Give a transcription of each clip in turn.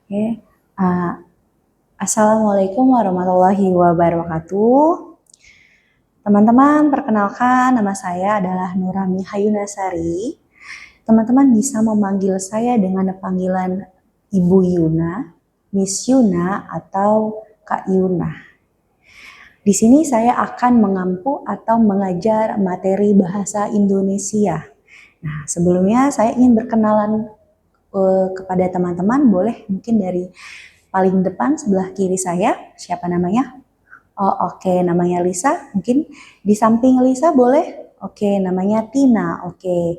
Oke. Uh, Assalamualaikum warahmatullahi wabarakatuh. Teman-teman, perkenalkan nama saya adalah Nurami Hayunasari. Teman-teman bisa memanggil saya dengan panggilan Ibu Yuna, Miss Yuna, atau Kak Yuna. Di sini saya akan mengampu atau mengajar materi bahasa Indonesia. Nah, sebelumnya saya ingin berkenalan kepada teman-teman, boleh mungkin dari paling depan sebelah kiri saya, siapa namanya? Oh, oke, namanya Lisa. Mungkin di samping Lisa boleh? Oke, namanya Tina. Oke.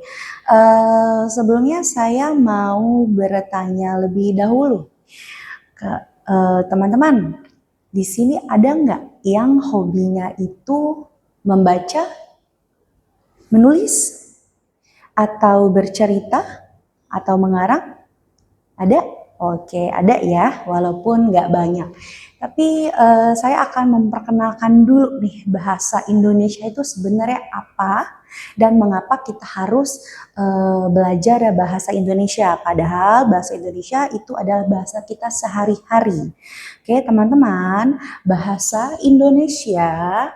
Sebelumnya saya mau bertanya lebih dahulu ke teman-teman. Di sini ada nggak yang hobinya itu membaca, menulis, atau bercerita, atau mengarang? Ada? Oke, ada ya, walaupun nggak banyak. Tapi saya akan memperkenalkan dulu nih bahasa Indonesia itu sebenarnya apa dan mengapa kita harus belajar bahasa Indonesia. Padahal bahasa Indonesia itu adalah bahasa kita sehari-hari. Oke, teman-teman, bahasa Indonesia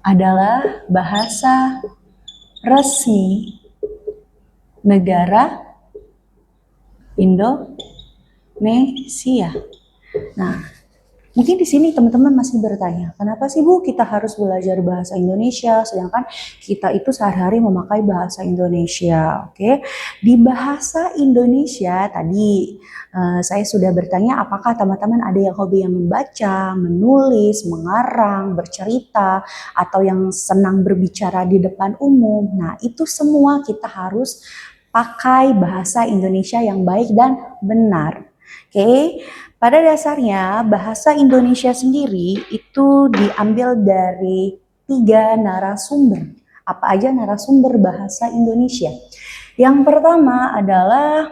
adalah bahasa resmi negara Indonesia. Nah, mungkin di sini teman-teman masih bertanya, kenapa sih Bu kita harus belajar bahasa Indonesia sedangkan kita itu sehari-hari memakai bahasa Indonesia. Oke, di bahasa Indonesia tadi saya sudah bertanya apakah teman-teman ada yang hobi yang membaca, menulis, mengarang, bercerita, atau yang senang berbicara di depan umum. Nah, itu semua kita harus pakai bahasa Indonesia yang baik dan benar. Oke, pada dasarnya bahasa Indonesia sendiri itu diambil dari 3 narasumber. Apa aja narasumber bahasa Indonesia? Yang pertama adalah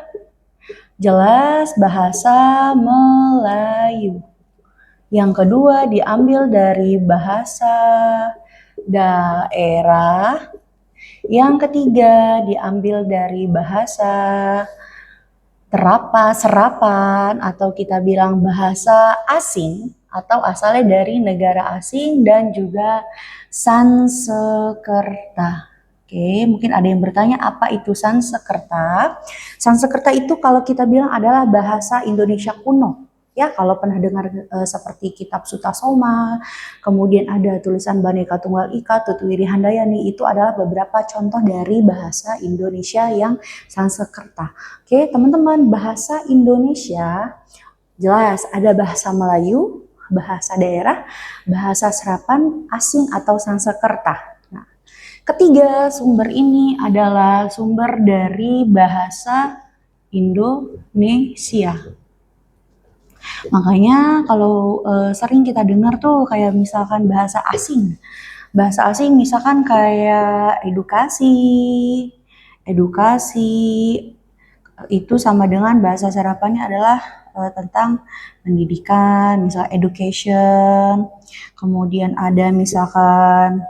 jelas bahasa Melayu. Yang kedua diambil dari bahasa daerah. Yang ketiga diambil dari bahasa serapan, atau kita bilang bahasa asing, atau asalnya dari negara asing, dan juga Sanskerta. Oke, mungkin ada yang bertanya apa itu Sanskerta? Sanskerta itu kalau kita bilang adalah bahasa Indonesia kuno. Ya, kalau pernah dengar seperti kitab Sutasoma, kemudian ada tulisan Bhinneka Tunggal Ika, Tutwiri Handayani, itu adalah beberapa contoh dari bahasa Indonesia yang Sanskerta. Oke, teman-teman, bahasa Indonesia jelas ada bahasa Melayu, bahasa daerah, bahasa serapan, asing atau Sanskerta. Nah, ketiga sumber ini adalah sumber dari bahasa Indonesia. Makanya kalau sering kita dengar tuh kayak misalkan bahasa asing. Bahasa asing misalkan kayak edukasi itu sama dengan bahasa serapannya adalah tentang pendidikan, misal education. Kemudian ada misalkan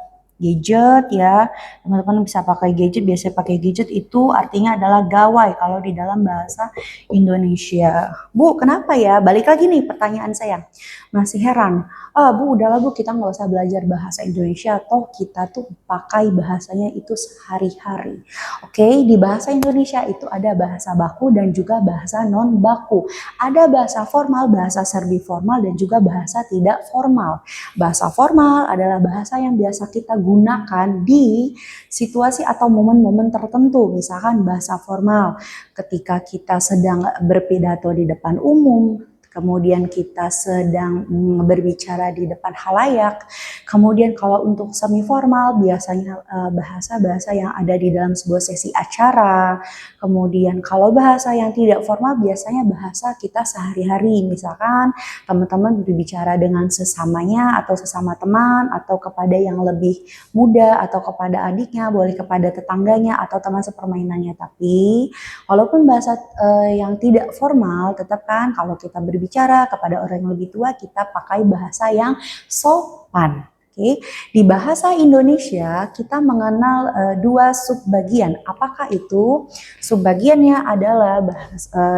gadget ya, teman-teman bisa pakai gadget, biasanya pakai gadget itu artinya adalah gawai kalau di dalam bahasa Indonesia. Bu, kenapa ya? Balik lagi nih pertanyaan saya. Masih heran, Bu udahlah Bu kita nggak usah belajar bahasa Indonesia, toh kita tuh pakai bahasanya itu sehari-hari. Oke, di bahasa Indonesia itu ada bahasa baku dan juga bahasa non baku. Ada bahasa formal, bahasa serbi formal, dan juga bahasa tidak formal. Bahasa formal adalah bahasa yang biasa kita gunakan di situasi atau momen-momen tertentu. Misalkan bahasa formal ketika kita sedang berpidato di depan umum, kemudian kita sedang berbicara di depan halayak. Kemudian kalau untuk semi formal biasanya bahasa-bahasa yang ada di dalam sebuah sesi acara. Kemudian kalau bahasa yang tidak formal biasanya bahasa kita sehari-hari. Misalkan teman-teman berbicara dengan sesamanya atau sesama teman atau kepada yang lebih muda atau kepada adiknya, boleh kepada tetangganya atau teman sepermainannya. Tapi walaupun bahasa yang tidak formal, tetap kan kalau kita berbicara kepada orang yang lebih tua kita pakai bahasa yang sopan. Oke, di bahasa Indonesia kita mengenal dua subbagian. Apakah itu? Subbagiannya adalah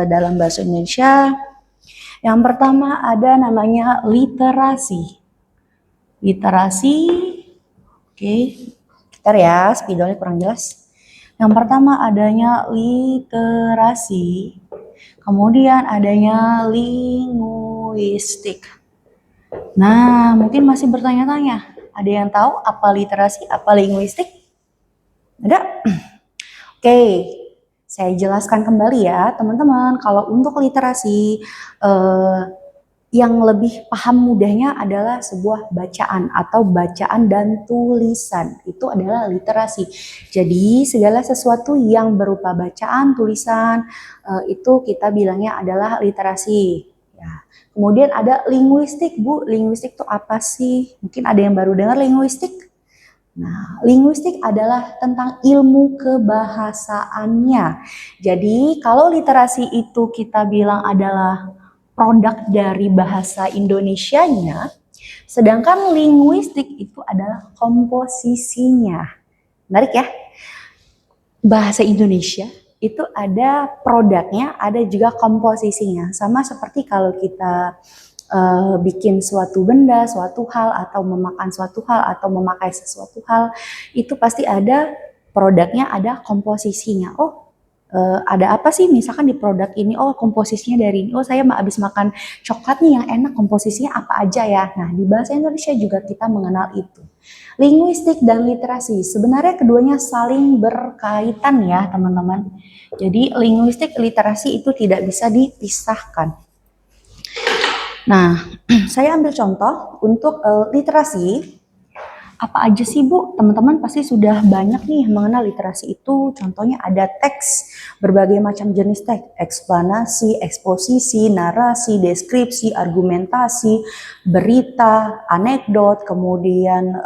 dalam bahasa Indonesia. Yang pertama ada namanya literasi. Literasi, oke, bentar ya, spidolnya kurang jelas. Yang pertama adanya literasi, kemudian adanya linguistik. Nah, mungkin masih bertanya-tanya, ada yang tahu apa literasi, apa linguistik? Ada? Oke, saya jelaskan kembali ya, teman-teman. Kalau untuk literasi, yang lebih paham mudahnya adalah sebuah bacaan atau bacaan dan tulisan. Itu adalah literasi. Jadi segala sesuatu yang berupa bacaan, tulisan, itu kita bilangnya adalah literasi. Ya. Kemudian ada linguistik, Bu. Linguistik itu apa sih? Mungkin ada yang baru dengar linguistik. Nah, linguistik adalah tentang ilmu kebahasaannya. Jadi, kalau literasi itu kita bilang adalah produk dari bahasa Indonesianya, sedangkan linguistik itu adalah komposisinya. Menarik ya? Bahasa Indonesia itu ada produknya, ada juga komposisinya. Sama seperti kalau kita bikin suatu benda, suatu hal, atau memakan suatu hal, atau memakai sesuatu hal, itu pasti ada produknya, ada komposisinya. Oh, ada apa sih misalkan di produk ini? Oh, komposisinya dari ini. Oh, saya habis makan coklat nih yang enak, komposisinya apa aja ya? Nah, di bahasa Indonesia juga kita mengenal itu. Linguistik dan literasi, sebenarnya keduanya saling berkaitan ya teman-teman. Jadi linguistik, literasi itu tidak bisa dipisahkan. Nah, saya ambil contoh untuk literasi. Apa aja sih Bu? Teman-teman pasti sudah banyak nih mengenal literasi itu. Contohnya ada teks, berbagai macam jenis teks, eksplanasi, eksposisi, narasi, deskripsi, argumentasi, berita, anekdot, kemudian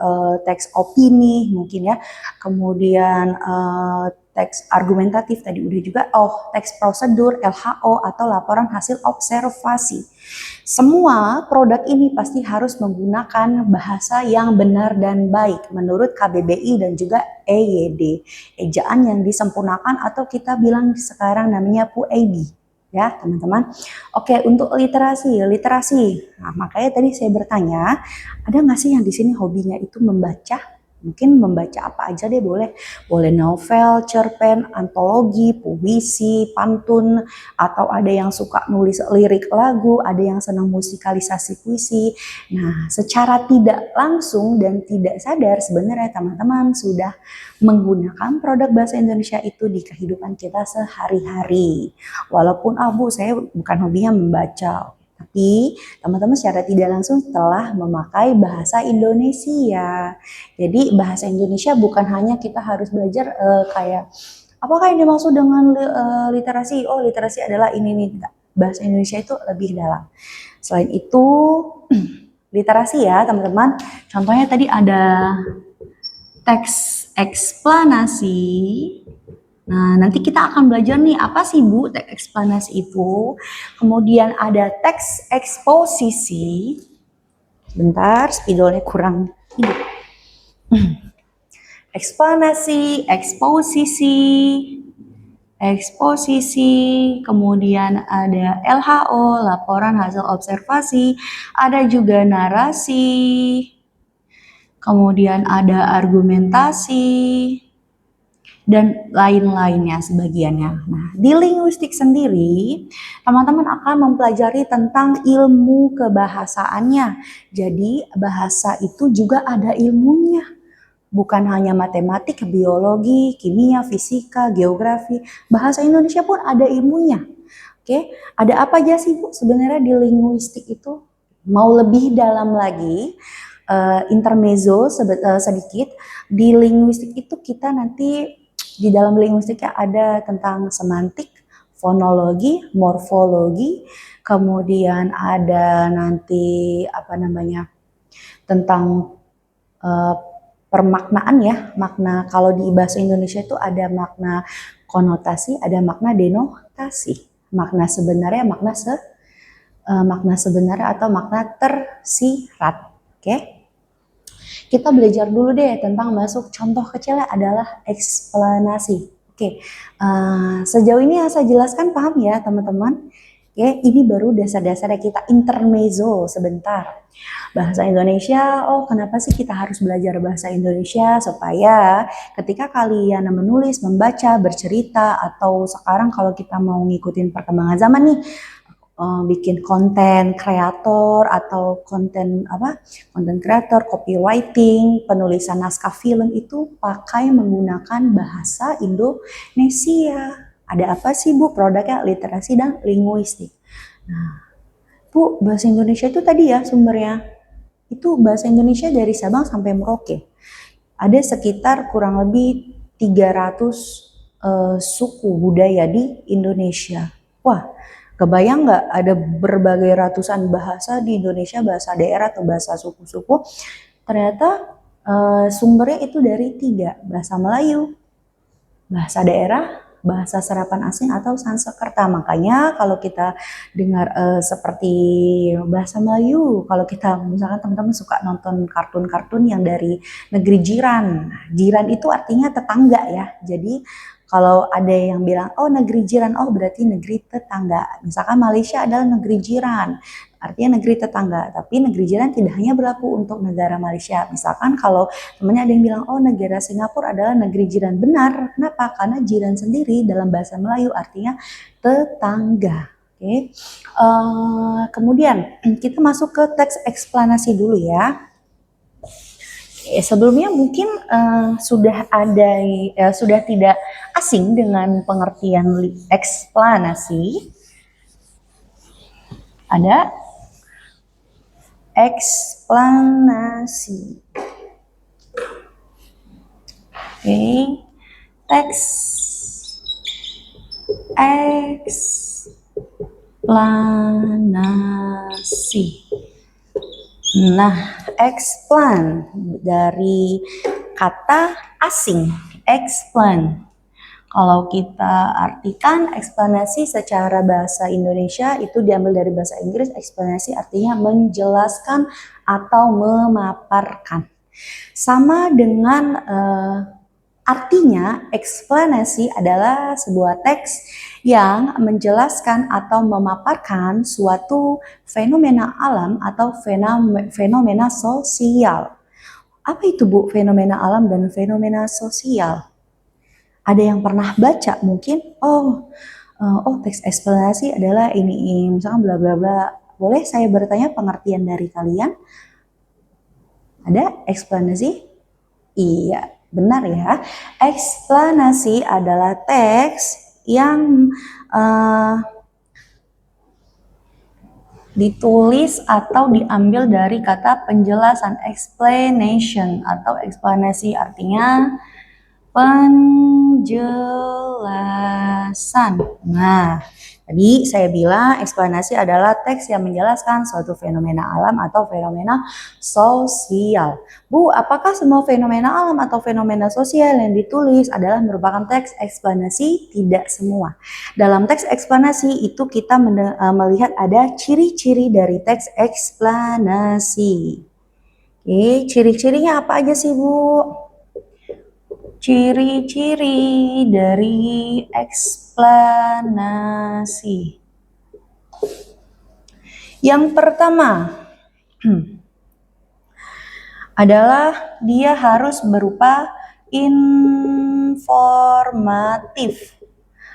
teks opini mungkin ya, kemudian teks argumentatif tadi udah juga, teks prosedur, LHO atau laporan hasil observasi. Semua produk ini pasti harus menggunakan bahasa yang benar dan baik menurut KBBI dan juga EYD, ejaan yang disempurnakan atau kita bilang sekarang namanya PUED. Ya teman-teman. Oke, untuk literasi. Nah, makanya tadi saya bertanya, ada nggak sih yang di sini hobinya itu membaca? Mungkin membaca apa aja deh boleh. Boleh novel, cerpen, antologi, puisi, pantun, atau ada yang suka nulis lirik lagu, ada yang senang musikalisasi puisi. Nah, secara tidak langsung dan tidak sadar sebenarnya teman-teman sudah menggunakan produk bahasa Indonesia itu di kehidupan kita sehari-hari. Walaupun Bu, saya bukan hobinya membaca. Tapi teman-teman secara tidak langsung telah memakai bahasa Indonesia. Jadi bahasa Indonesia bukan hanya kita harus belajar kayak apakah yang dimaksud dengan literasi? Oh, literasi adalah ini nih. Bahasa Indonesia itu lebih dalam. Selain itu, literasi ya teman-teman. Contohnya tadi ada teks eksplanasi. Nah, nanti kita akan belajar nih apa sih Bu teks eksplanasi itu. Kemudian ada teks eksposisi. Bentar, spidolnya kurang hidup. Eksplanasi, eksposisi, kemudian ada LHO, laporan hasil observasi, ada juga narasi, kemudian ada argumentasi, dan lain-lainnya sebagiannya. Nah, di linguistik sendiri, teman-teman akan mempelajari tentang ilmu kebahasaannya. Jadi, bahasa itu juga ada ilmunya. Bukan hanya matematik, biologi, kimia, fisika, geografi, bahasa Indonesia pun ada ilmunya. Oke, ada apa aja sih Bu sebenarnya di linguistik itu? Mau lebih dalam lagi, intermezzo sedikit, di linguistik itu kita nanti di dalam linguistik ada tentang semantik, fonologi, morfologi, kemudian ada nanti tentang permaknaan ya, makna. Kalau di bahasa Indonesia itu ada makna konotasi, ada makna denotasi. Makna sebenarnya, makna sebenarnya atau makna tersirat. Oke. Kita belajar dulu deh tentang masuk contoh kecilnya adalah eksplanasi. Oke, sejauh ini yang saya jelaskan paham ya teman-teman? Oke, ini baru dasar-dasarnya, kita intermezzo sebentar. Bahasa Indonesia, oh kenapa sih kita harus belajar bahasa Indonesia? Supaya ketika kalian menulis, membaca, bercerita, atau sekarang kalau kita mau ngikutin perkembangan zaman nih, bikin konten kreator atau konten kreator, copywriting, penulisan naskah film itu pakai menggunakan bahasa Indonesia. Ada apa sih Bu? Produknya literasi dan linguistik. Nah, Bu, bahasa Indonesia itu tadi ya sumbernya. Itu bahasa Indonesia dari Sabang sampai Merauke. Ada sekitar kurang lebih 300 suku budaya di Indonesia. Wah, kebayang nggak ada berbagai ratusan bahasa di Indonesia, bahasa daerah atau bahasa suku-suku. Ternyata sumbernya itu dari 3, bahasa Melayu, bahasa daerah, bahasa serapan asing atau Sanskerta. Makanya kalau kita dengar seperti bahasa Melayu, kalau kita misalkan teman-teman suka nonton kartun-kartun yang dari negeri jiran. Jiran itu artinya tetangga ya. Jadi kalau ada yang bilang, oh negeri jiran, oh berarti negeri tetangga. Misalkan Malaysia adalah negeri jiran, artinya negeri tetangga. Tapi negeri jiran tidak hanya berlaku untuk negara Malaysia. Misalkan kalau temannya ada yang bilang, oh negara Singapura adalah negeri jiran. Benar, kenapa? Karena jiran sendiri dalam bahasa Melayu artinya tetangga. Oke. Kemudian kita masuk ke teks eksplanasi dulu ya. Sebelumnya mungkin sudah tidak asing dengan pengertian eksplanasi. Ada eksplanasi. Oke, teks eksplanasi. Nah, explain dari kata asing, explain. Kalau kita artikan eksplanasi secara bahasa Indonesia itu diambil dari bahasa Inggris, eksplanasi artinya menjelaskan atau memaparkan. Sama dengan artinya, eksplanasi adalah sebuah teks yang menjelaskan atau memaparkan suatu fenomena alam atau fenomena sosial. Apa itu Bu, fenomena alam dan fenomena sosial? Ada yang pernah baca mungkin? Oh, teks eksplanasi adalah ini, misalkan bla bla bla. Boleh saya bertanya pengertian dari kalian? Ada eksplanasi? Iya, benar ya. Eksplanasi adalah teks yang ditulis atau diambil dari kata penjelasan, explanation atau eksplanasi artinya penjelasan. Nah, tadi saya bilang eksplanasi adalah teks yang menjelaskan suatu fenomena alam atau fenomena sosial. Bu, apakah semua fenomena alam atau fenomena sosial yang ditulis adalah merupakan teks eksplanasi? Tidak semua. Dalam teks eksplanasi itu kita melihat ada ciri-ciri dari teks eksplanasi. Oke, ciri-cirinya apa aja sih Bu? Ciri-ciri dari eksplanasi. Yang pertama adalah dia harus berupa informatif.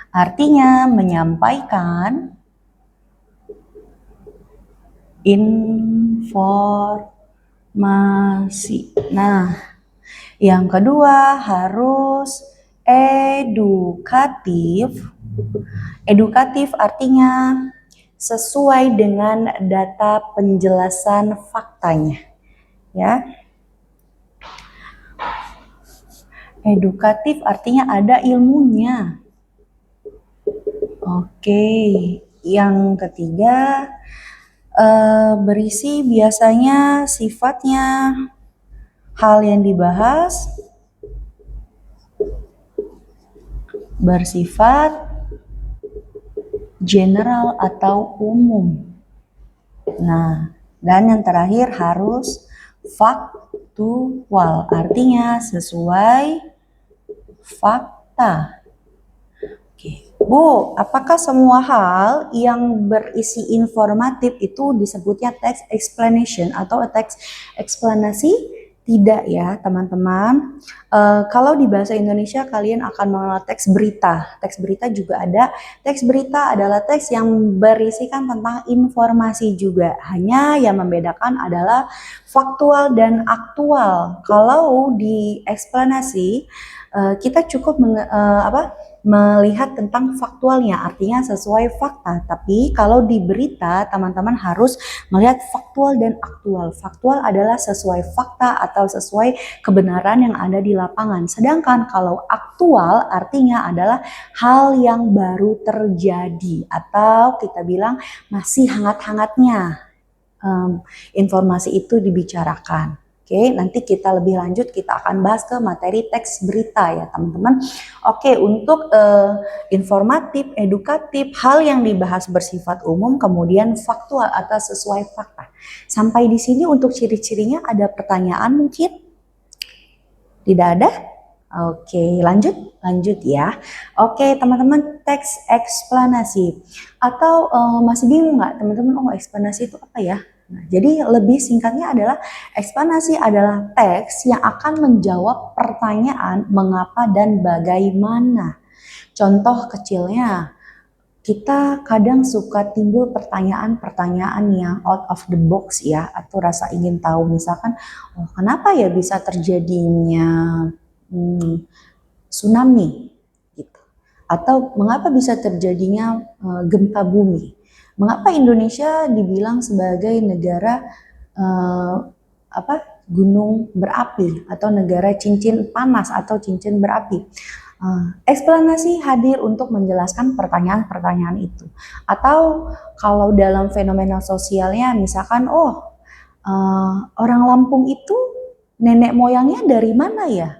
Artinya menyampaikan informasi. Nah, yang kedua harus edukatif. Edukatif artinya sesuai dengan data penjelasan faktanya. Ya. Edukatif artinya ada ilmunya. Oke, yang ketiga berisi biasanya sifatnya hal yang dibahas bersifat general atau umum. Nah, dan yang terakhir harus faktual, artinya sesuai fakta. Oke. Bu, apakah semua hal yang berisi informatif itu disebutnya text explanation atau text eksplanasi? Tidak ya, teman-teman. Kalau di bahasa Indonesia kalian akan mengenal teks berita. Teks berita juga ada. Teks berita adalah teks yang berisikan tentang informasi juga. Hanya yang membedakan adalah faktual dan aktual. Kalau di eksplanasi kita cukup melihat tentang faktualnya, artinya sesuai fakta. Tapi kalau di berita, teman-teman harus melihat faktual dan aktual. Faktual adalah sesuai fakta atau sesuai kebenaran yang ada di lapangan. Sedangkan kalau aktual artinya adalah hal yang baru terjadi atau kita bilang masih hangat-hangatnya informasi itu dibicarakan. Oke, nanti kita lebih lanjut, kita akan bahas ke materi teks berita ya teman-teman. Oke, untuk informatif, edukatif, hal yang dibahas bersifat umum, kemudian faktual atau sesuai fakta. Sampai di sini untuk ciri-cirinya ada pertanyaan mungkin? Tidak ada? Oke, lanjut ya. Oke, teman-teman, teks eksplanasi. Atau masih bingung nggak teman-teman, oh eksplanasi itu apa ya? Nah, jadi lebih singkatnya adalah eksplanasi adalah teks yang akan menjawab pertanyaan mengapa dan bagaimana. Contoh kecilnya, kita kadang suka timbul pertanyaan-pertanyaan yang out of the box ya, atau rasa ingin tahu misalkan, oh kenapa ya bisa terjadinya tsunami gitu, atau mengapa bisa terjadinya gempa bumi. Mengapa Indonesia dibilang sebagai negara gunung berapi atau negara cincin panas atau cincin berapi? Eksplanasi hadir untuk menjelaskan pertanyaan-pertanyaan itu. Atau kalau dalam fenomena sosialnya misalkan, orang Lampung itu nenek moyangnya dari mana ya?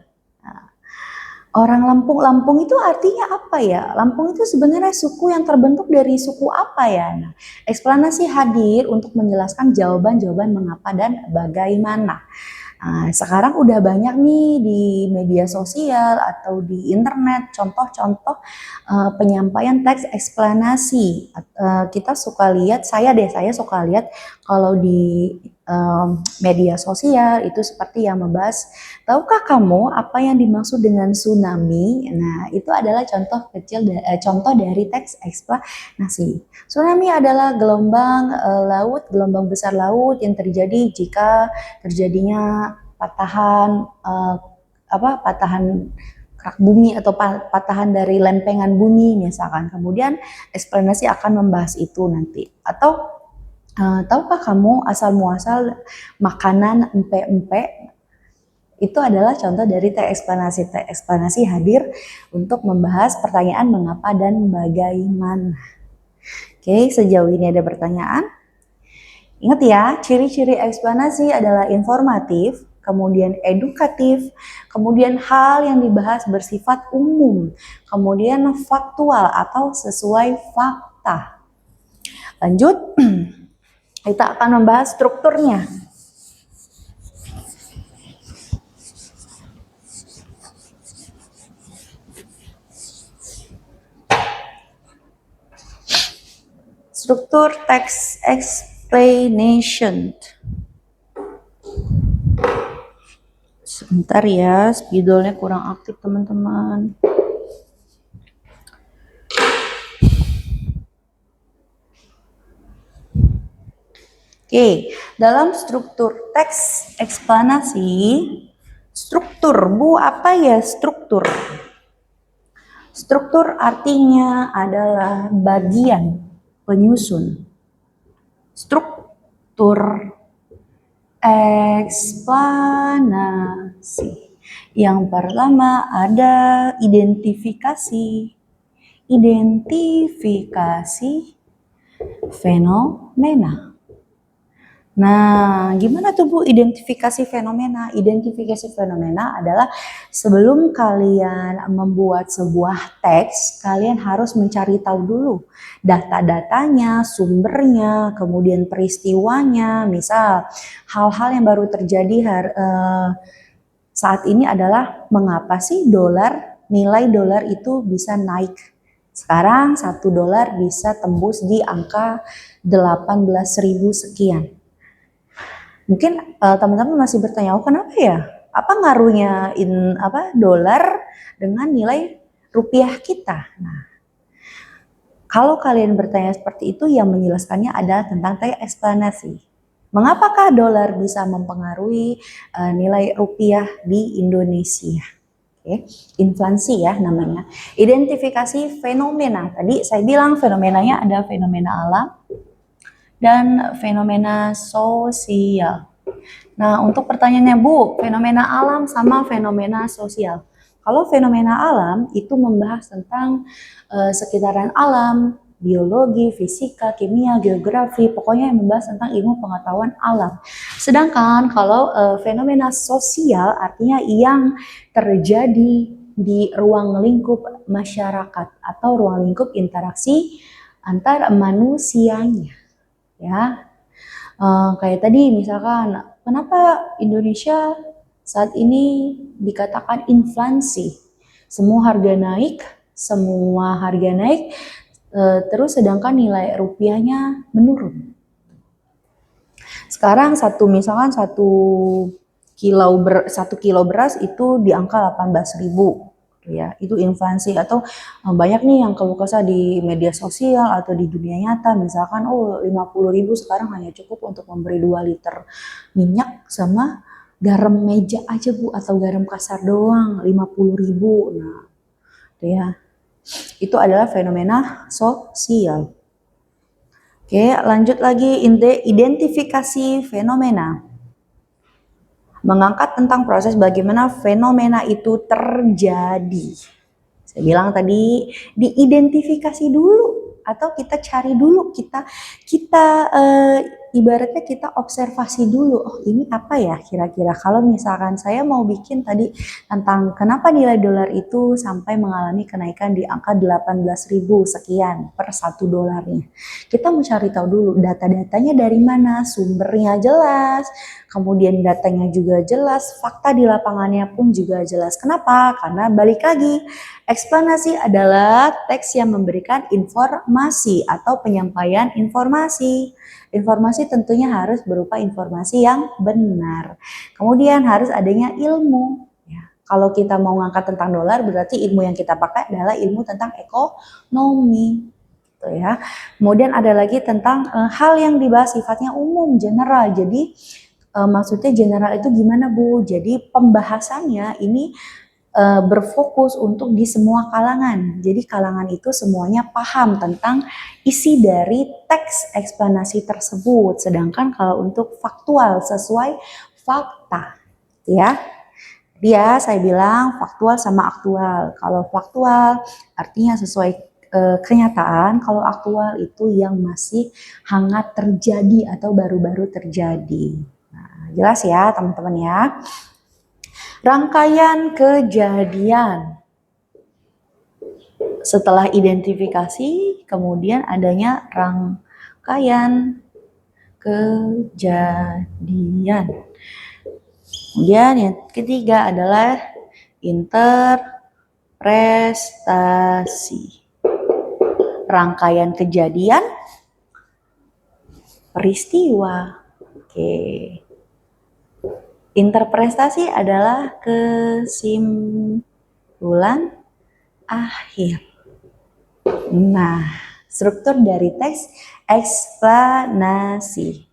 Orang Lampung itu artinya apa ya? Lampung itu sebenarnya suku yang terbentuk dari suku apa ya? Nah, eksplanasi hadir untuk menjelaskan jawaban-jawaban mengapa dan bagaimana. Nah, sekarang udah banyak nih di media sosial atau di internet contoh-contoh penyampaian teks eksplanasi. Kita suka lihat, saya suka lihat kalau di media sosial itu seperti yang membahas, tahukah kamu apa yang dimaksud dengan tsunami? Nah, itu adalah contoh dari teks eksplanasi. Tsunami adalah gelombang gelombang besar laut yang terjadi jika terjadinya patahan kerak bumi atau patahan dari lempengan bumi misalkan. Kemudian eksplanasi akan membahas itu nanti. Atau tahukah kamu asal muasal makanan empek-empek? Itu adalah contoh dari teks eksplanasi. Teks eksplanasi hadir untuk membahas pertanyaan mengapa dan bagaimana. Oke, sejauh ini ada pertanyaan? Ingat ya, ciri-ciri eksplanasi adalah informatif, kemudian edukatif, kemudian hal yang dibahas bersifat umum, kemudian faktual atau sesuai fakta. Lanjut, kita akan membahas strukturnya. Struktur text explanation. Sebentar ya, spidolnya kurang aktif teman-teman. Oke, dalam struktur teks eksplanasi, struktur, Bu, apa ya struktur? Struktur artinya adalah bagian penyusun. Struktur eksplanasi. Yang pertama ada identifikasi. Identifikasi fenomena. Nah, gimana tuh Bu identifikasi fenomena? Identifikasi fenomena adalah sebelum kalian membuat sebuah teks, kalian harus mencari tahu dulu data-datanya, sumbernya, kemudian peristiwanya. Misal, hal-hal yang baru terjadi saat ini adalah mengapa sih nilai dolar itu bisa naik. Sekarang $1 bisa tembus di angka 18.000 sekian. Mungkin teman-teman masih bertanya, oh kenapa ya? Apa ngaruhnya dolar dengan nilai rupiah kita? Nah, kalau kalian bertanya seperti itu, yang menjelaskannya adalah tentang teks eksplanasi. Mengapakah dolar bisa mempengaruhi nilai rupiah di Indonesia? Oke, inflasi ya namanya. Identifikasi fenomena. Tadi saya bilang fenomenanya ada fenomena alam dan fenomena sosial. Nah, untuk pertanyaannya Bu, fenomena alam sama fenomena sosial. Kalau fenomena alam itu membahas tentang sekitaran alam, biologi, fisika, kimia, geografi, pokoknya yang membahas tentang ilmu pengetahuan alam. Sedangkan kalau fenomena sosial artinya yang terjadi di ruang lingkup masyarakat atau ruang lingkup interaksi antar manusianya, ya. Kayak tadi misalkan, kenapa Indonesia saat ini dikatakan inflasi? Semua harga naik, terus sedangkan nilai rupiahnya menurun. Sekarang misalkan satu kilo beras itu di angka 18.000. Ya, itu inflasi. Atau banyak nih yang keluh kesah di media sosial atau di dunia nyata, misalkan 50.000 sekarang hanya cukup untuk memberi 2 liter minyak sama garam meja aja Bu, atau garam kasar doang 50.000. Nah, ya, itu adalah fenomena sosial. Oke, lanjut lagi, identifikasi fenomena. Mengangkat tentang proses bagaimana fenomena itu terjadi. Saya bilang tadi, diidentifikasi dulu atau kita cari dulu, kita ibaratnya kita observasi dulu. Oh, ini apa ya kira-kira? Kalau misalkan saya mau bikin tadi tentang kenapa nilai dolar itu sampai mengalami kenaikan di angka 18.000 sekian per $1. Kita mau cari tahu dulu data-datanya dari mana, sumbernya jelas, kemudian datanya juga jelas, fakta di lapangannya pun juga jelas. Kenapa? Karena balik lagi, eksplanasi adalah teks yang memberikan informasi atau penyampaian informasi. Informasi tentunya harus berupa informasi yang benar. Kemudian harus adanya ilmu. Ya, kalau kita mau ngangkat tentang dolar, berarti ilmu yang kita pakai adalah ilmu tentang ekonomi. Gitu ya. Kemudian ada lagi tentang hal yang dibahas sifatnya umum, general. Jadi maksudnya general itu gimana Bu? Jadi pembahasannya ini berfokus untuk di semua kalangan. Jadi kalangan itu semuanya paham tentang isi dari teks eksplanasi tersebut. Sedangkan kalau untuk faktual sesuai fakta, ya. Dia saya bilang faktual sama aktual. Kalau faktual artinya sesuai kenyataan, kalau aktual itu yang masih hangat terjadi atau baru-baru terjadi. Nah, jelas ya teman-teman ya. Rangkaian kejadian. Setelah identifikasi, kemudian adanya rangkaian kejadian. Kemudian yang ketiga adalah interpretasi. Rangkaian kejadian, peristiwa. Oke. Interpretasi adalah kesimpulan akhir. Nah, struktur dari teks eksplanasi.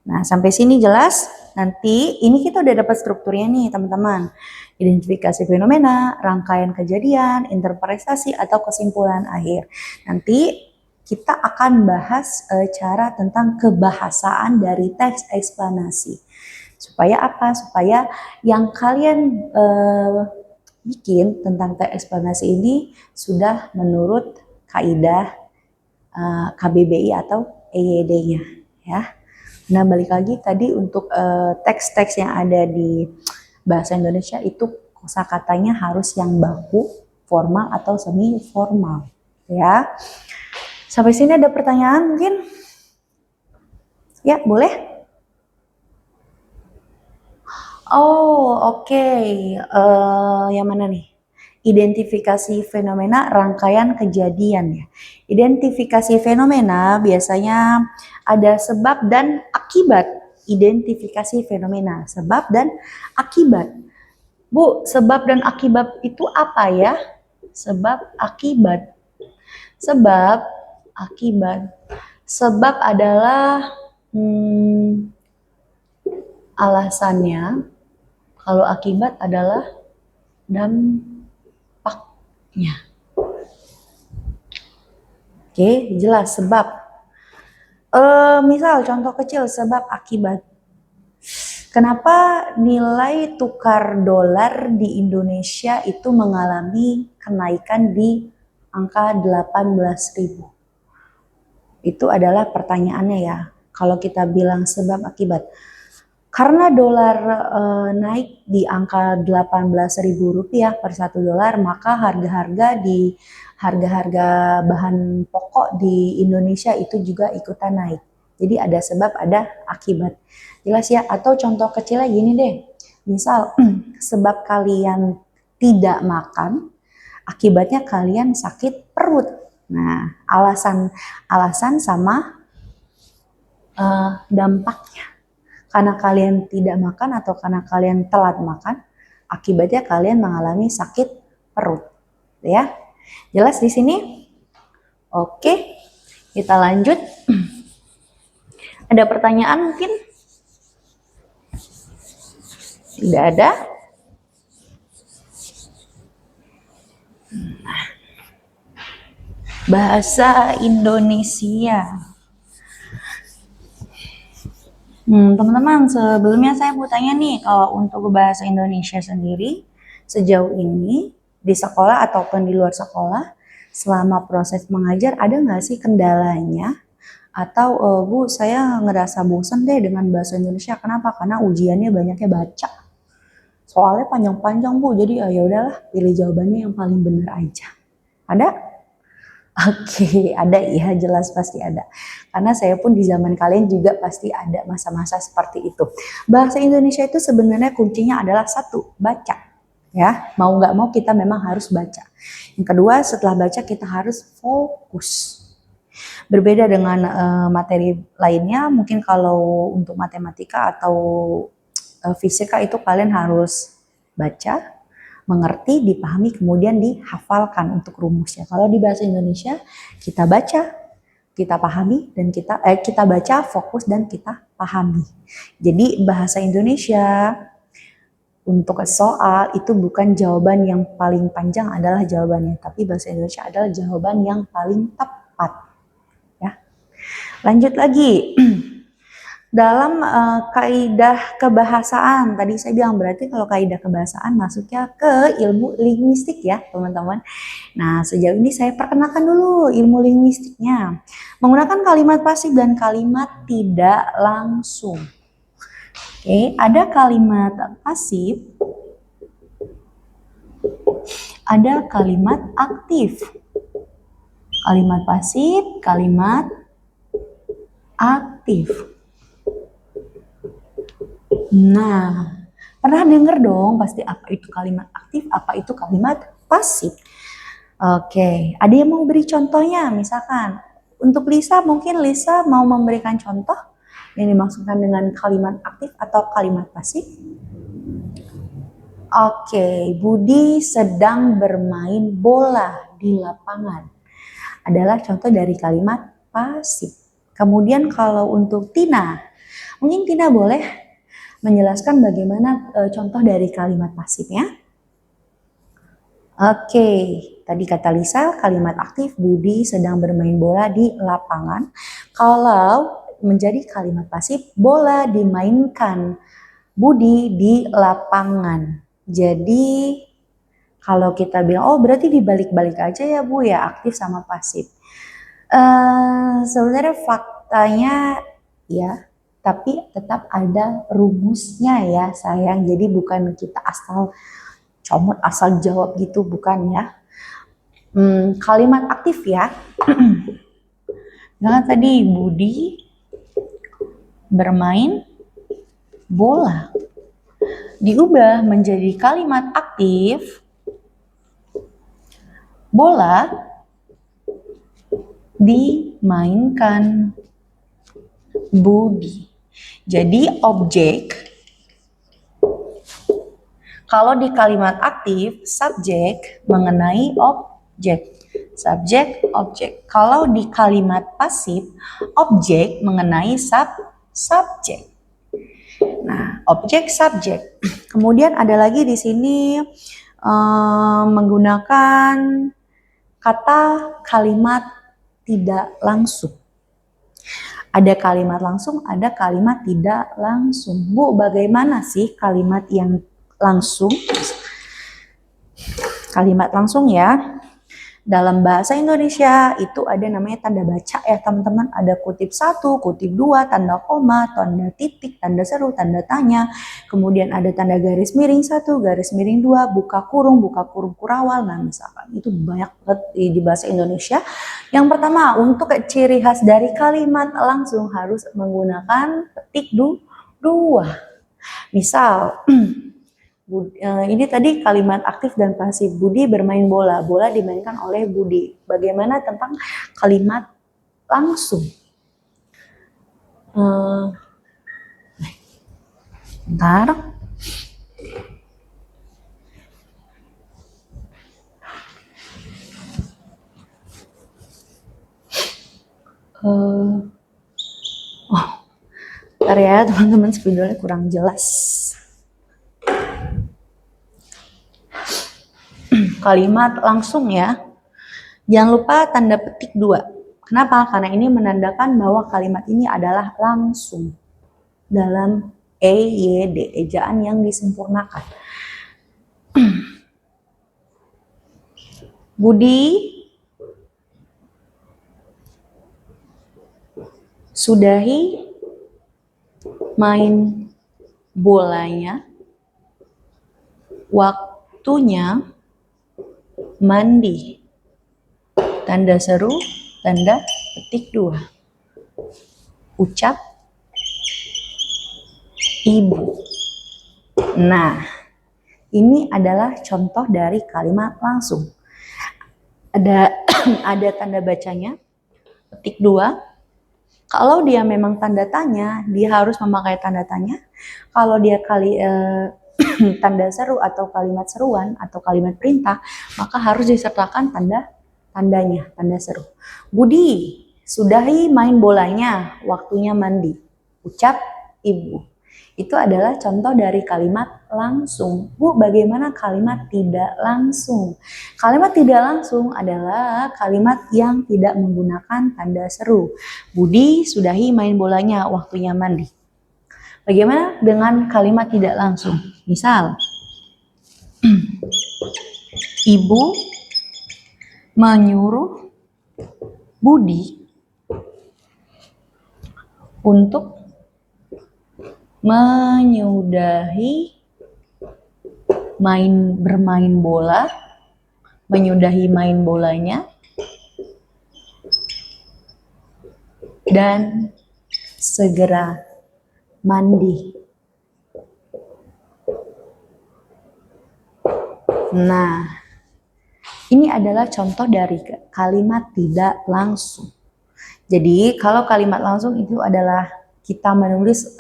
Nah, sampai sini jelas? Nanti ini kita udah dapat strukturnya nih, teman-teman. Identifikasi fenomena, rangkaian kejadian, interpretasi atau kesimpulan akhir. Nanti kita akan bahas cara tentang kebahasaan dari teks eksplanasi. Supaya apa? Supaya yang kalian bikin tentang teks eksplanasi ini sudah menurut kaidah KBBI atau EYD-nya, ya. Nah, balik lagi tadi untuk teks-teks yang ada di bahasa Indonesia itu kosakatanya harus yang baku, formal atau semi formal, ya. Sampai sini ada pertanyaan mungkin? Ya, boleh? Oh, oke. Yang mana nih? Identifikasi fenomena rangkaian kejadian ya. Identifikasi fenomena biasanya ada sebab dan akibat. Identifikasi fenomena, sebab dan akibat. Bu, sebab dan akibat itu apa ya? Sebab akibat. Sebab akibat. Sebab adalah alasannya, kalau akibat adalah dampaknya. Oke, jelas sebab. Misal contoh kecil sebab akibat. Kenapa nilai tukar dolar di Indonesia itu mengalami kenaikan di angka 18.000? Itu adalah pertanyaannya ya. Kalau kita bilang sebab akibat. Karena dolar naik di angka 18.000 rupiah per 1 dolar, maka harga-harga bahan pokok di Indonesia itu juga ikutan naik. Jadi ada sebab, ada akibat. Jelas ya? Atau contoh kecilnya gini deh. Misal sebab kalian tidak makan, akibatnya kalian sakit perut. Nah, alasan sama dampaknya. Karena kalian tidak makan atau karena kalian telat makan, akibatnya kalian mengalami sakit perut. Ya, jelas di sini? Oke, kita lanjut. Ada pertanyaan mungkin? Tidak ada? Bahasa Indonesia. Teman-teman, sebelumnya saya mau tanya nih, kalau untuk bahasa Indonesia sendiri, sejauh ini di sekolah ataupun di luar sekolah, selama proses mengajar ada nggak sih kendalanya? Atau Bu, saya ngerasa bosan deh dengan bahasa Indonesia. Kenapa? Karena ujiannya banyaknya baca. Soalnya panjang-panjang Bu, jadi ya udahlah pilih jawabannya yang paling benar aja. Ada? Oke, ada ya, jelas pasti ada. Karena saya pun di zaman kalian juga pasti ada masa-masa seperti itu. Bahasa Indonesia itu sebenarnya kuncinya adalah satu, baca. Ya, mau nggak mau kita memang harus baca. Yang kedua, setelah baca kita harus fokus. Berbeda dengan materi lainnya, mungkin kalau untuk matematika atau fisika itu kalian harus baca, mengerti, dipahami, kemudian dihafalkan untuk rumusnya. Kalau di bahasa Indonesia, kita baca, kita pahami, dan kita baca, fokus, dan kita pahami. Jadi bahasa Indonesia untuk soal itu bukan jawaban yang paling panjang adalah jawabannya, tapi bahasa Indonesia adalah jawaban yang paling tepat. Ya. Lanjut lagi. Dalam kaidah kebahasaan, tadi saya bilang berarti kalau kaidah kebahasaan masuknya ke ilmu linguistik ya teman-teman. Nah, sejauh ini saya perkenalkan dulu ilmu linguistiknya. Menggunakan kalimat pasif dan kalimat tidak langsung. Oke, ada kalimat pasif, ada kalimat aktif. Kalimat pasif, kalimat aktif. Nah, pernah dengar dong pasti apa itu kalimat aktif, apa itu kalimat pasif. Oke, ada yang mau beri contohnya? Misalkan untuk Lisa, mungkin Lisa mau memberikan contoh yang dimaksudkan dengan kalimat aktif atau kalimat pasif. Oke, Budi sedang bermain bola di lapangan adalah contoh dari kalimat pasif. Kemudian kalau untuk Tina, mungkin Tina boleh menjelaskan bagaimana contoh dari kalimat pasifnya. Oke, tadi kata Lisa, kalimat aktif Budi sedang bermain bola di lapangan. Kalau menjadi kalimat pasif, bola dimainkan Budi di lapangan. Jadi kalau kita bilang, oh berarti dibalik-balik aja ya Bu ya, aktif sama pasif. Sebenarnya faktanya ya, tapi tetap ada rumusnya ya sayang. Jadi bukan kita asal comot, asal jawab gitu, bukan ya. Kalimat aktif ya. Nah tadi Budi bermain bola. Diubah menjadi kalimat aktif, bola dimainkan Budi. Jadi objek, kalau di kalimat aktif, subjek mengenai objek. Subjek, objek. Kalau di kalimat pasif, objek mengenai subjek. Nah, objek, subjek. Kemudian ada lagi di sini menggunakan kata kalimat tidak langsung. Ada kalimat langsung, ada kalimat tidak langsung. Bu, bagaimana sih kalimat yang langsung? Kalimat langsung ya. Dalam bahasa Indonesia itu ada namanya tanda baca ya teman-teman. Ada kutip 1, kutip 2, tanda koma, tanda titik, tanda seru, tanda tanya. Kemudian ada tanda garis miring 1, garis miring 2, buka kurung kurawal. Nah misalkan itu banyak banget di bahasa Indonesia. Yang pertama untuk ciri khas dari kalimat langsung harus menggunakan petik 2. Misal ini tadi kalimat aktif dan pasif. Budi bermain bola. Bola dimainkan oleh Budi. Bagaimana tentang kalimat langsung? Bentar. Bentar ya teman-teman, spidolnya kurang jelas. Kalimat langsung ya. Jangan lupa tanda petik 2. Kenapa? Karena ini menandakan bahwa kalimat ini adalah langsung. Dalam EYD, ejaan yang disempurnakan. Budi sudahi main bolanya. Waktunya mandi. Tanda seru, tanda petik 2. Ucap ibu. Nah, ini adalah contoh dari kalimat langsung. Ada tanda bacanya, petik 2. Kalau dia memang tanda tanya, dia harus memakai tanda tanya. Kalau dia tanda seru atau kalimat seruan atau kalimat perintah, maka harus disertakan tandanya, tanda seru. Budi, sudahi main bolanya, waktunya mandi. Ucap ibu. Itu adalah contoh dari kalimat langsung. Bu, bagaimana kalimat tidak langsung? Kalimat tidak langsung adalah kalimat yang tidak menggunakan tanda seru. Budi sudahi main bolanya, waktunya mandi. Bagaimana dengan kalimat tidak langsung? Misal, ibu menyuruh Budi untuk menyudahi bermain bola, menyudahi main bolanya, dan segera mandi. Nah, ini adalah contoh dari kalimat tidak langsung. Jadi, kalau kalimat langsung itu adalah kita menulis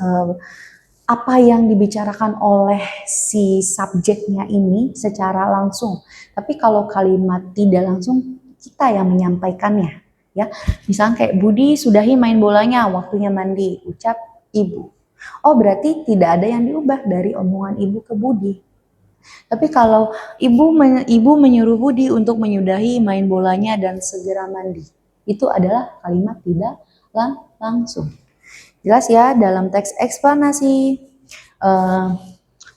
apa yang dibicarakan oleh si subjeknya ini secara langsung. Tapi kalau kalimat tidak langsung, kita yang menyampaikannya. Ya, misalnya kayak Budi sudahi main bolanya, waktunya mandi, ucap ibu. Oh, berarti tidak ada yang diubah dari omongan ibu ke Budi. Tapi kalau ibu menyuruh Budi untuk menyudahi main bolanya dan segera mandi, itu adalah kalimat tidak langsung. Jelas ya, dalam teks eksplanasi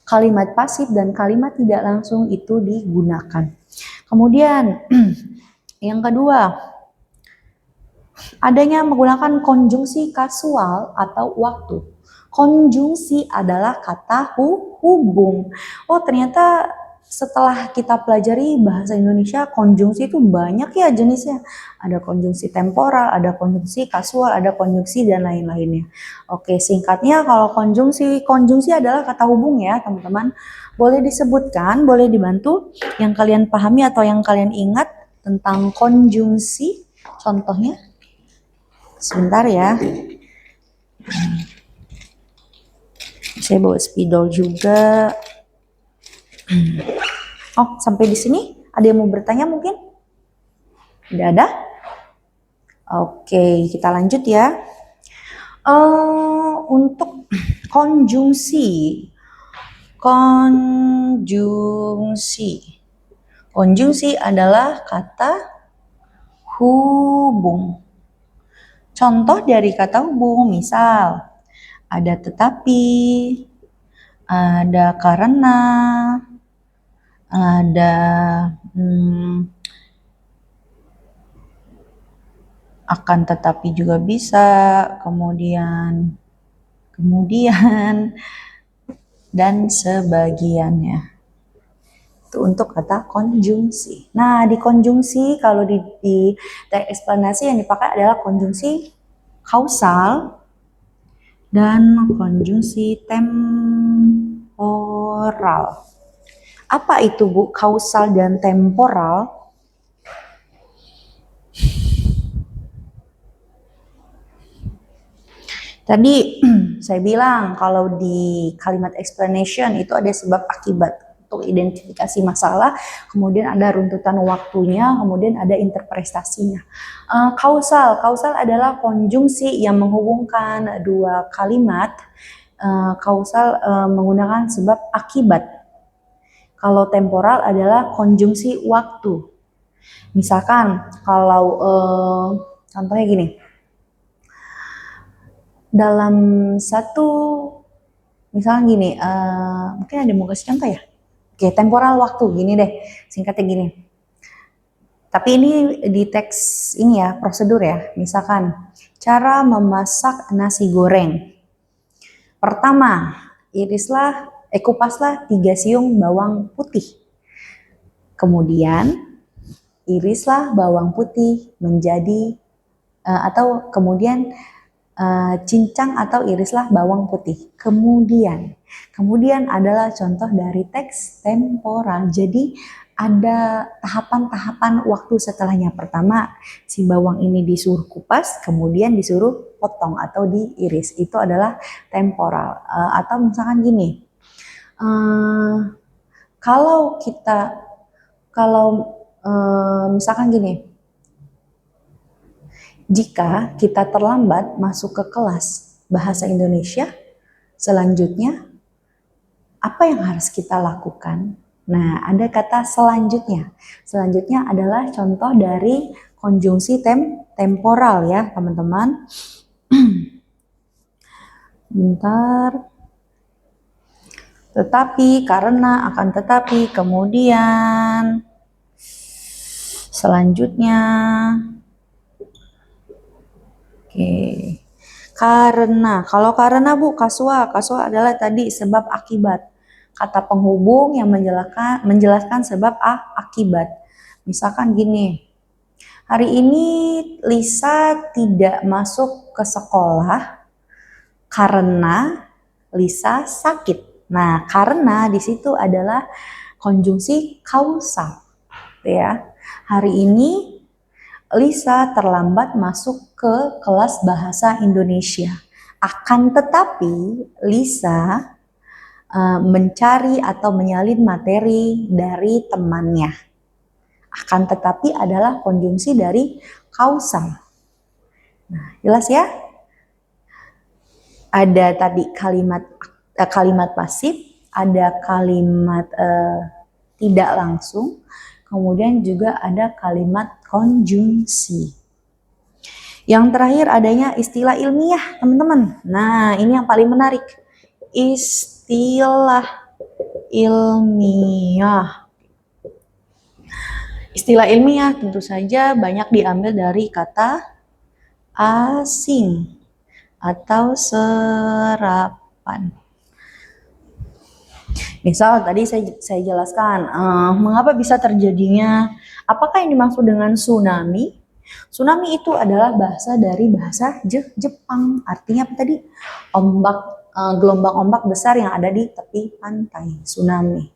kalimat pasif dan kalimat tidak langsung itu digunakan. Kemudian yang kedua, adanya menggunakan konjungsi kasual atau waktu. Konjungsi adalah kata hubung. Oh, ternyata setelah kita pelajari bahasa Indonesia, konjungsi itu banyak ya jenisnya. Ada konjungsi temporal, ada konjungsi kasual, ada konjungsi dan lain-lainnya. Oke, singkatnya kalau konjungsi adalah kata hubung ya, teman-teman. Boleh disebutkan, boleh dibantu yang kalian pahami atau yang kalian ingat tentang konjungsi. Contohnya, sebentar ya. Saya bawa spidol juga. Oh, sampai di sini ada yang mau bertanya mungkin? Tidak ada? Oke, kita lanjut ya. Untuk konjungsi. Konjungsi adalah kata hubung. Contoh dari kata hubung, misal ada tetapi, ada karena, ada akan tetapi juga bisa, kemudian dan sebagiannya. Itu untuk kata konjungsi. Nah, di konjungsi kalau di teks eksplanasi yang dipakai adalah konjungsi kausal dan konjungsi temporal. Apa itu Bu, kausal dan temporal? Tadi saya bilang kalau di kalimat explanation itu ada sebab akibat untuk identifikasi masalah, kemudian ada runtutan waktunya, kemudian ada interpretasinya. Kausal adalah konjungsi yang menghubungkan dua kalimat. Kausal menggunakan sebab akibat. Kalau temporal adalah konjungsi waktu. Misalkan kalau contohnya gini. Dalam satu, misalnya gini, mungkin ada mau kasih contoh ya? Oke, temporal waktu, gini deh, singkatnya gini. Tapi ini di teks ini ya, prosedur ya. Misalkan, cara memasak nasi goreng. Pertama, kupaslah 3 siung bawang putih. Kemudian, irislah bawang putih menjadi, atau kemudian cincang atau irislah bawang putih. Kemudian adalah contoh dari teks temporal. Jadi ada tahapan-tahapan waktu setelahnya. Pertama, si bawang ini disuruh kupas, kemudian disuruh potong atau diiris. Itu adalah temporal. Atau misalkan gini, kalau misalkan gini, jika kita terlambat masuk ke kelas bahasa Indonesia, selanjutnya apa yang harus kita lakukan? Nah, ada kata selanjutnya. Selanjutnya adalah contoh dari konjungsi temporal ya, teman-teman. Bentar. Tetapi, karena, akan tetapi, kemudian, selanjutnya. Oke. Karena, kalau karena Bu, kasual adalah tadi sebab akibat. Kata penghubung yang menjelaskan sebab akibat. Misalkan gini, hari ini Lisa tidak masuk ke sekolah karena Lisa sakit. Nah, karena di situ adalah konjungsi kausal. Ya. Hari ini Lisa terlambat masuk ke kelas bahasa Indonesia. Akan tetapi Lisa mencari atau menyalin materi dari temannya. Akan tetapi adalah konjungsi dari kausal. Nah, jelas ya? Ada tadi kalimat pasif, ada kalimat tidak langsung, kemudian juga ada kalimat konjungsi. Yang terakhir adanya istilah ilmiah, teman-teman. Nah, ini yang paling menarik. Istilah ilmiah. Istilah ilmiah tentu saja banyak diambil dari kata asing. atau serapan. Misal tadi saya jelaskan mengapa bisa terjadinya, apakah yang dimaksud dengan tsunami? Tsunami itu adalah dari bahasa Jepang. Artinya apa tadi? Gelombang ombak besar yang ada di tepi pantai. Tsunami,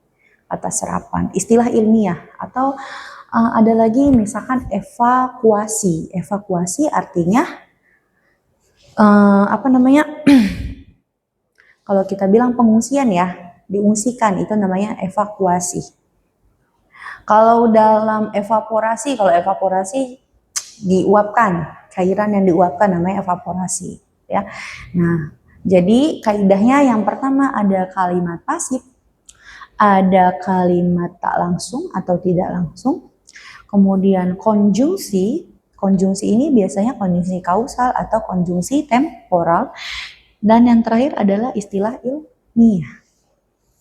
kata serapan. Istilah ilmiah. Atau ada lagi misalkan evakuasi. Evakuasi artinya apa namanya? Kalau kita bilang pengungsian ya, diungsikan, itu namanya evakuasi. Kalau dalam kalau evaporasi diuapkan, cairan yang diuapkan namanya evaporasi, ya. Nah, jadi kaidahnya yang pertama ada kalimat pasif, ada kalimat tak langsung atau tidak langsung, kemudian konjungsi. Konjungsi ini biasanya konjungsi kausal atau konjungsi temporal, dan yang terakhir adalah istilah ilmiah.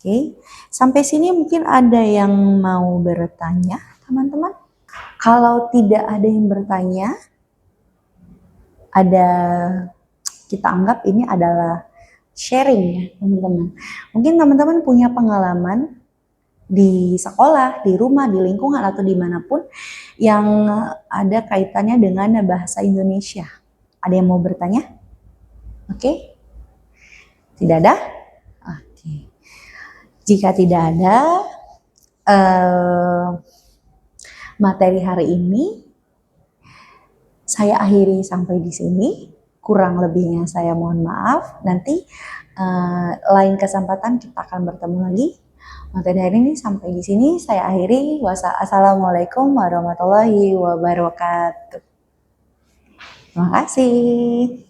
Oke, sampai sini mungkin ada yang mau bertanya, teman-teman? Kalau tidak ada yang bertanya, kita anggap ini adalah sharing ya, teman-teman. Mungkin teman-teman punya pengalaman di sekolah, di rumah, di lingkungan, atau dimanapun yang ada kaitannya dengan bahasa Indonesia. Ada yang mau bertanya? Oke? Tidak ada? Oke. Jika tidak ada, materi hari ini saya akhiri sampai di sini. Kurang lebihnya saya mohon maaf. Nanti lain kesempatan kita akan bertemu lagi. Materi hari ini sampai di sini saya akhiri. Wassalamualaikum warahmatullahi wabarakatuh. Terima kasih.